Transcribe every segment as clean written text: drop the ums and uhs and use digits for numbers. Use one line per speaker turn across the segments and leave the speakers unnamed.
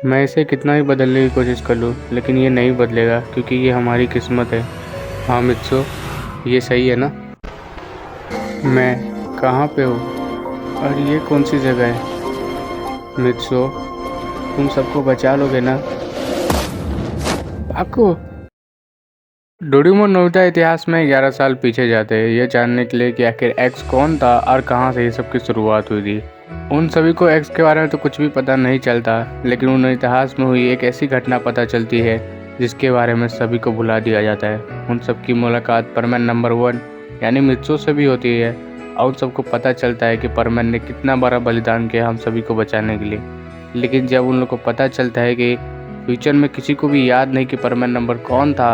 मैं इसे कितना ही बदलने की कोशिश कर लूँ लेकिन ये नहीं बदलेगा क्योंकि ये हमारी किस्मत है। हाँ मित्सो, ये सही है ना? मैं कहाँ पे हूँ और ये कौन सी जगह है? मित्सो, तुम सबको बचा लोगे ना? पाको। डोरेमोन नोबिता इतिहास में 11 साल पीछे जाते हैं ये जानने के लिए कि आखिर एक्स कौन था और कहाँ से ये सब की शुरुआत हुई थी। उन सभी को एक्स के बारे में तो कुछ भी पता नहीं चलता, लेकिन उन इतिहास में हुई एक ऐसी घटना पता चलती है जिसके बारे में सभी को भुला दिया जाता है। उन सब की मुलाकात परमैन नंबर 1 यानी मित्सो से भी होती है और उन सबको पता चलता है कि परमैन ने कितना बड़ा बलिदान किया हम सभी को बचाने के लिए। लेकिन जब उन लोग को पता चलता है कि फ्यूचर में किसी को भी याद नहीं कि परमैन नंबर कौन था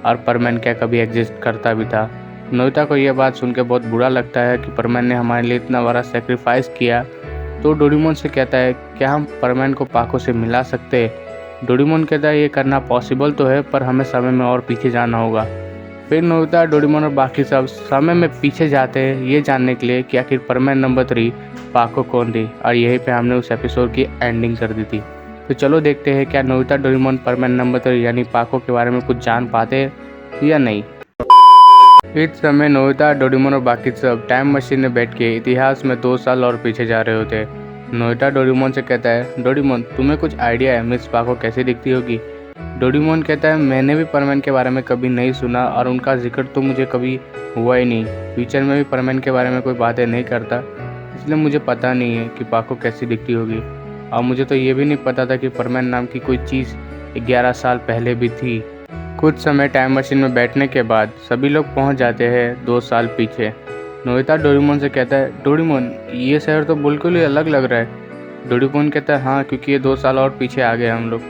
और परमैन क्या कभी एग्जिस्ट करता भी था, नोबिता को यह बात सुन के बहुत बुरा लगता है कि परमैन ने हमारे लिए इतना बड़ा सेक्रीफाइस किया। तो डोरेमोन से कहता है क्या हम परमैन को पाको से मिला सकते हैं? डोरेमोन कहता है ये करना पॉसिबल तो है पर हमें समय में और पीछे जाना होगा। फिर नोबिता, डोरेमोन और बाकी सब समय में पीछे जाते हैं ये जानने के लिए कि आखिर परमैन नंबर 3 पाको कौन थी, और यहीं पे हमने उस एपिसोड की एंडिंग कर दी थी। तो चलो देखते हैं क्या नोबिता डोरेमोन परमैन नंबर 3 यानी पाको के बारे में कुछ जान पाते हैं या नहीं। इस समय नोबिता, डोरेमोन और बाकी सब टाइम मशीन में बैठ के इतिहास में 2 साल और पीछे जा रहे होते हैं। नोबिता डोरेमोन से कहता है डोरेमोन तुम्हें कुछ आइडिया है मिस पाको कैसी दिखती होगी? डोरेमोन कहता है मैंने भी परमैन के बारे में कभी नहीं सुना और उनका जिक्र तो मुझे कभी हुआ ही नहीं। फ्यूचर में भी परमैन के बारे में कोई बातें नहीं करता, इसलिए मुझे पता नहीं है कि पाको कैसी दिखती होगी। और मुझे तो ये भी नहीं पता था कि परमैन नाम की कोई चीज़ 11 साल पहले भी थी। कुछ समय टाइम मशीन में बैठने के बाद सभी लोग पहुंच जाते हैं 2 साल पीछे। नोबिता डोरेमोन से कहता है डोरेमोन ये शहर तो बिल्कुल ही अलग लग रहा है। डोरेमोन कहता है हाँ, क्योंकि ये 2 साल और पीछे आ गए हम लोग,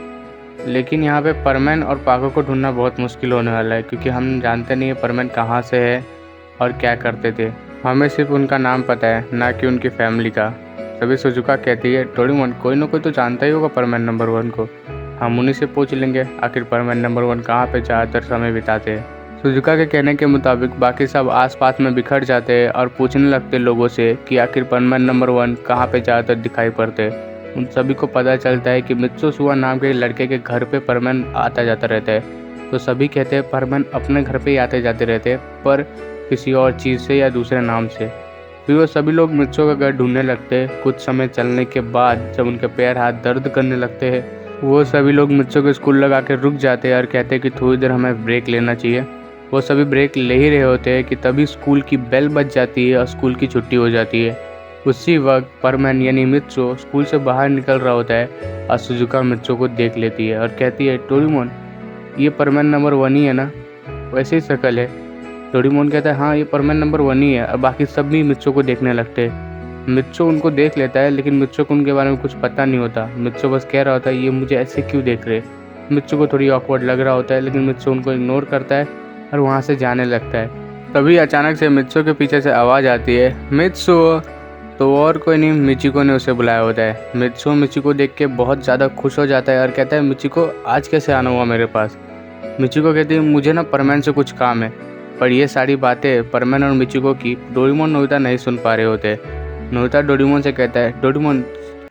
लेकिन यहाँ पे परमैन और पाको को ढूंढना बहुत मुश्किल होने वाला है क्योंकि हम जानते नहीं है परमैन कहाँ से है और क्या करते थे। हमें सिर्फ उनका नाम पता है, ना कि उनकी फैमिली का। तभी सुजुका कहती है डोरेमोन कोई ना कोई तो जानता ही होगा परमैन नंबर 1 को, हम उन्हीं से पूछ लेंगे आखिर परमैन नंबर 1 कहाँ पे ज़्यादातर समय बिताते हैं। सुजुका के कहने के मुताबिक बाकी सब आसपास में बिखर जाते हैं और पूछने लगते लोगों से कि आखिर परमैन नंबर 1 कहाँ पे ज़्यादातर दिखाई पड़ते हैं। उन सभी को पता चलता है कि मित्सो सुआ नाम के लड़के के घर पे परमैन आता जाता रहता है। तो सभी कहते हैं परमैन अपने घर पे ही आते जाते रहते हैं, पर किसी और चीज़ से या दूसरे नाम से। फिर वो सभी लोग मित्सो का घर ढूंढने लगते हैं। कुछ समय चलने के बाद जब उनके पैर हाथ दर्द करने लगते हैं, वो सभी लोग मित्सो के स्कूल लगा के रुक जाते हैं और कहते हैं कि थोड़ी देर हमें ब्रेक लेना चाहिए। वो सभी ब्रेक ले ही रहे होते हैं कि तभी स्कूल की बेल बज जाती है और स्कूल की छुट्टी हो जाती है। उसी वक्त परमैन यानी मित्सो स्कूल से बाहर निकल रहा होता है और सुजुका मित्सो को देख लेती है और कहती है डोरेमोन ये परमैन नंबर 1 ही है ना? वैसे ही शक्ल है। डोरेमोन कहता है हाँ ये परमैन नंबर 1 ही है, और बाकी सब भी मित्सो को देखने लगते हैं। मित्सो उनको देख लेता है लेकिन मित्सो को उनके बारे में कुछ पता नहीं होता। मित्सो बस कह रहा होता है ये मुझे ऐसे क्यों देख रहे। मित्सो को थोड़ी ऑकवर्ड लग रहा होता है लेकिन मित्सो उनको इग्नोर करता है और वहाँ से जाने लगता है। तभी अचानक से मित्सो के पीछे से आवाज़ आती है मित्सो। तो और कोई नहीं, मिचिको ने उसे बुलाया होता है। मित्सो मिचिको देख के बहुत ज़्यादा खुश हो जाता है और कहता है मिचिको आज कैसे आना हुआ मेरे पास? मिचिको कहती है मुझे ना परमैन से कुछ काम है। पर ये सारी बातें परमैन और मिचिको की डोरेमोन नोबिता नहीं सुन पा रहे होते। नोबिता डोरेमोन से कहता है डोरेमोन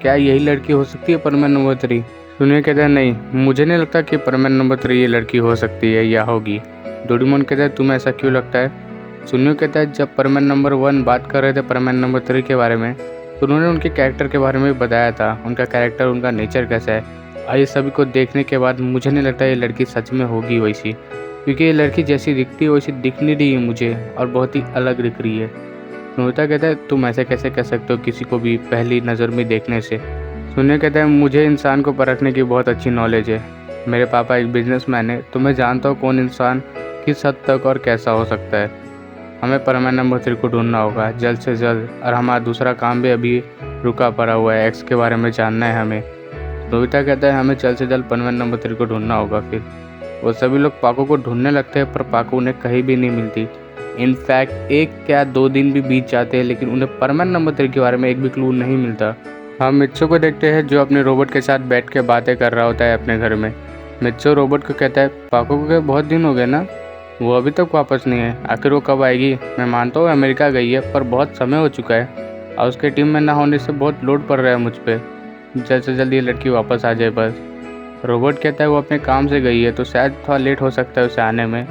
क्या यही लड़की हो सकती है परमैन नंबर 3? सुनिए कहता है नहीं, मुझे नहीं लगता कि परमैन नंबर 3 ये लड़की हो सकती है या होगी। डोरेमोन कहता है तुम्हें ऐसा क्यों लगता है? सुनियो कहता है जब परमैन नंबर 1 बात कर रहे थे परमैन नंबर 3 के बारे में तो उन्होंने उनके कैरेक्टर के बारे में भी बताया था, उनका कैरेक्टर उनका नेचर कैसा है। और ये सभी को देखने के बाद मुझे नहीं लगता ये लड़की सच में होगी वैसी, क्योंकि ये लड़की जैसी दिखती है वैसी दिख नहीं रही है मुझे और बहुत ही अलग दिख रही है। नोबिता कहता है तुम ऐसे कैसे कह सकते हो किसी को भी पहली नज़र में देखने से? सुनियो कहता है मुझे इंसान को परखने की बहुत अच्छी नॉलेज है। मेरे पापा एक बिजनेसमैन है तो मैं जानता हूँ कौन इंसान किस हद तक और कैसा हो सकता है। हमें परमैन नंबर 3 को ढूंढना होगा जल्द से जल्द, और हमारा दूसरा काम भी अभी रुका पड़ा हुआ है, एक्स के बारे में जानना है हमें। नोबिता कहता है हमें जल्द से जल्द परमैन नंबर 3 को ढूंढना होगा। फिर वो सभी लोग पाको को ढूंढने लगते हैं पर पाको उन्हें कहीं भी नहीं मिलती। इनफैक्ट 1 क्या 2 दिन भी बीत जाते हैं लेकिन उन्हें परमैन नंबर 3 के बारे में एक भी क्लू नहीं मिलता। हम मित्सो को देखते हैं जो अपने रोबोट के साथ बैठ के बातें कर रहा होता है अपने घर में। मित्सो रोबोट को कहता है पाको को बहुत दिन हो गए ना, वो अभी तक वापस नहीं है, आखिर वो कब आएगी? मैं मानता हूँ अमेरिका गई है पर बहुत समय हो चुका है और उसके टीम में ना होने से बहुत लोड पड़ रहा है मुझ पर। जल्द से जल्द ये लड़की वापस आ जाए बस। रोबोट कहता है वो अपने काम से गई है तो शायद थोड़ा लेट हो सकता है उसे आने में।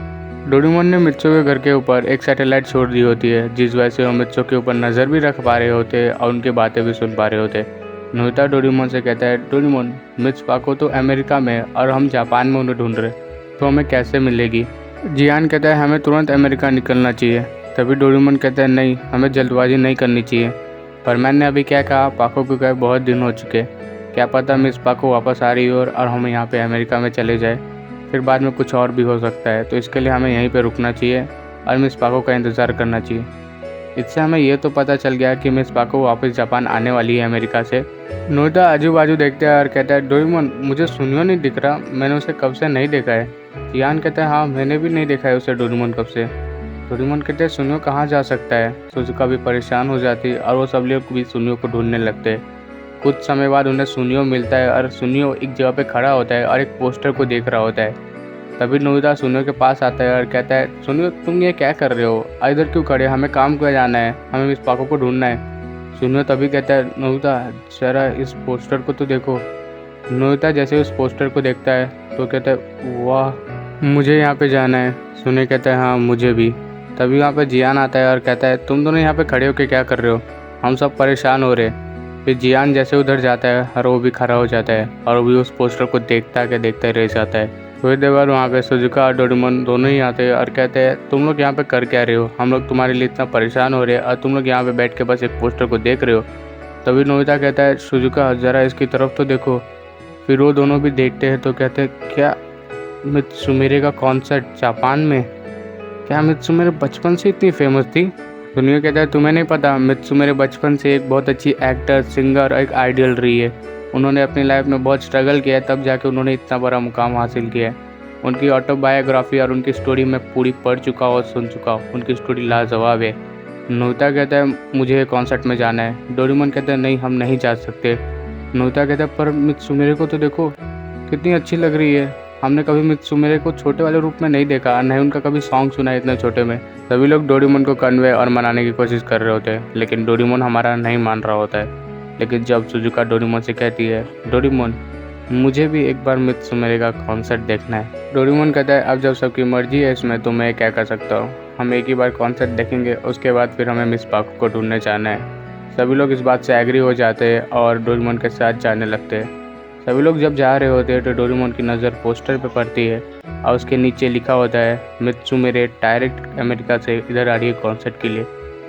डोरेमोन ने मित्सु के घर के ऊपर एक सैटेलाइट छोड़ दी होती है, जिस वजह से वो मित्सु के ऊपर नज़र भी रख पा रहे होते और उनकी बातें भी सुन पा रहे होते। नोबिता डोरेमोन से कहता है, डोरेमोन, मिस पाको तो अमेरिका में और हम जापान में उन्हें ढूंढ रहे, तो हमें कैसे मिलेगी। जियान कहता है हमें तुरंत अमेरिका निकलना चाहिए। तभी डोरेमोन कहता है नहीं, हमें जल्दबाजी नहीं करनी चाहिए। पर मैंने अभी क्या कहा, पाको को गए बहुत दिन हो चुके, क्या पता मिस पाको वापस आ रही हो और हम यहाँ पे अमेरिका में चले जाए, फिर बाद में कुछ और भी हो सकता है। तो इसके लिए हमें यहीं पे रुकना चाहिए और मिस पाको का इंतज़ार करना चाहिए। इससे हमें ये तो पता चल गया कि मिस पाको वापस जापान आने वाली है अमेरिका से। नोबिता आजू बाजू देखता है और कहता है, डोरेमोन मुझे सुनियो नहीं दिख रहा, मैंने उसे कब से नहीं देखा है। जियान कहता है हाँ मैंने भी नहीं देखा है उसे डोरेमोन कब से। डोरेमोन कहते हैं सुनियो कहाँ जा सकता है। सुजुका भी परेशान हो जाती है और वो सब लोग भी सुनियो को ढूंढने लगते हैं। कुछ समय बाद उन्हें सुनियो मिलता है और सुनियो एक जगह पे खड़ा होता है और एक पोस्टर को देख रहा होता है। तभी नोबिता सुनियो के पास आता है और कहता है, सुनियो तुम ये क्या कर रहे हो, इधर क्यों खड़े, हमें काम पे जाना है, हमें मिस पाको को ढूंढना है। सुनियो तभी कहता है, नोबिता जरा इस पोस्टर को तो देखो। नोबिता जैसे उस पोस्टर को देखता है तो कहता है वाह मुझे यहाँ पे जाना है। सुनियो कहता है हाँ मुझे भी। तभी वहाँ पे जियान आता है और कहता है तुम दोनों यहाँ पे खड़े होकर क्या कर रहे हो, हम सब परेशान हो रहे। फिर जियान जैसे उधर जाता है और वो भी खड़ा हो जाता है और वो भी उस पोस्टर को देखता रह जाता है। थोड़ी देर बाद वहाँ पे सुजुका और डोरेमोन दोनों ही आते हैं और कहते हैं तुम लोग यहाँ पे कर क्या रहे हो, हम लोग तुम्हारे लिए इतना परेशान हो रहे हैं और तुम लोग यहाँ पे बैठ के बस एक पोस्टर को देख रहे हो। तभी नोबिता कहता है सुजुका ज़रा इसकी तरफ तो देखो। फिर वो दोनों भी देखते हैं तो कहते हैं क्या मित्सुमिरे का कॉन्सर्ट जापान में, क्या मित्सुमिरे बचपन से इतनी फेमस थी। सुनियो कहता है तुम्हें नहीं पता, मित्सुमिरे बचपन से एक बहुत अच्छी एक्टर, सिंगर और एक आइडियल रही है। उन्होंने अपनी लाइफ में बहुत स्ट्रगल किया है, तब जाके उन्होंने इतना बड़ा मुकाम हासिल किया है। उनकी ऑटोबायोग्राफी और उनकी स्टोरी मैं पूरी पढ़ चुका हूँ और सुन चुका हूँ, उनकी स्टोरी लाजवाब है। नोबिता कहता है मुझे कॉन्सर्ट में जाना है। डोरेमोन कहता है नहीं हम नहीं जा सकते। नोबिता कहता है पर मित्सुमिरे को तो देखो कितनी अच्छी लग रही है, हमने कभी मित्सुमिरे को छोटे वाले रूप में नहीं देखा और नहीं उनका कभी सॉन्ग सुना है इतने छोटे में। सभी लोग डोरेमोन को कन्वे और मनाने की कोशिश कर रहे होते हैं, लेकिन डोरेमोन हमारा नहीं मान रहा होता है। लेकिन जब सुजुका डोरेमोन से कहती है डोरेमोन मुझे भी एक बार मित्सुमिरे का कॉन्सर्ट देखना है। डोरेमोन कहता है अब जब सबकी मर्जी है इसमें तो मैं क्या कर सकता हूँ, हम एक ही बार कॉन्सर्ट देखेंगे, उसके बाद फिर हमें मिस पाको को ढूंढने जाना है। सभी लोग इस बात से एग्री हो जाते हैं और डोरेमोन के साथ जाने लगते हैं। सभी लोग जब जा रहे होते हैं तो डोरेमोन की नज़र पोस्टर पे पड़ती है और उसके नीचे लिखा होता है मित्सुमिरे डायरेक्ट अमेरिका से इधर आ रही है कॉन्सर्ट के लिए।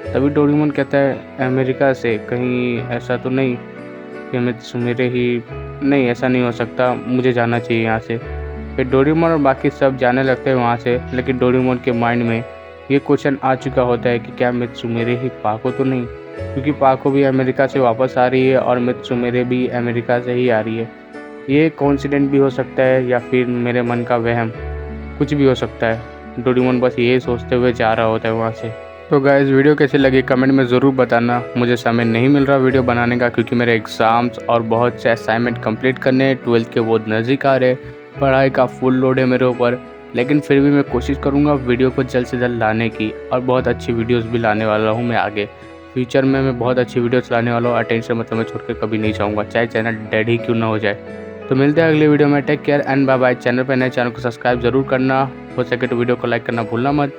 तभी डोरेमोन कहता है अमेरिका से, कहीं ऐसा तो नहीं कि मित्सुमिरे ही, नहीं ऐसा नहीं हो सकता, मुझे जाना चाहिए यहाँ से। फिर डोरेमोन और बाकी सब जाने लगते हैं वहाँ से, लेकिन डोरेमोन के माइंड में ये क्वेश्चन आ चुका होता है कि क्या मित्सुमिरे ही पाको तो नहीं, क्योंकि पाको भी अमेरिका से वापस आ रही है और मित्सुमिरे भी अमेरिका से ही आ रही है। ये कोइंसिडेंट भी हो सकता है या फिर मेरे मन का वहम, कुछ भी हो सकता है। डोरेमोन बस यही सोचते हुए जा रहा होता है वहाँ से। तो गाइस वीडियो कैसी लगी कमेंट में ज़रूर बताना। मुझे समय नहीं मिल रहा वीडियो बनाने का क्योंकि मेरे एग्ज़ाम्स और बहुत से असाइनमेंट कंप्लीट करने हैं, 12th के बहुत नज़दीक आ रहे, पढ़ाई का फुल लोड है मेरे ऊपर। लेकिन फिर भी मैं कोशिश करूँगा वीडियो को जल्द से जल्द लाने की और बहुत अच्छी वीडियोज़ भी लाने वाला हूँ मैं आगे फ्यूचर में। मैं बहुत अच्छी वीडियोज़ लाने वाला हूँ, अटेंशन मतलब मैं छोड़ के कभी नहीं जाऊँगा, चाहे चैनल डेड ही क्यों ना हो जाए। तो मिलते हैं अगले वीडियो में, take care and bye bye. Channel पर नए, चैनल को सब्सक्राइब जरूर करना, हो सके तो वीडियो को लाइक करना भूलना मत।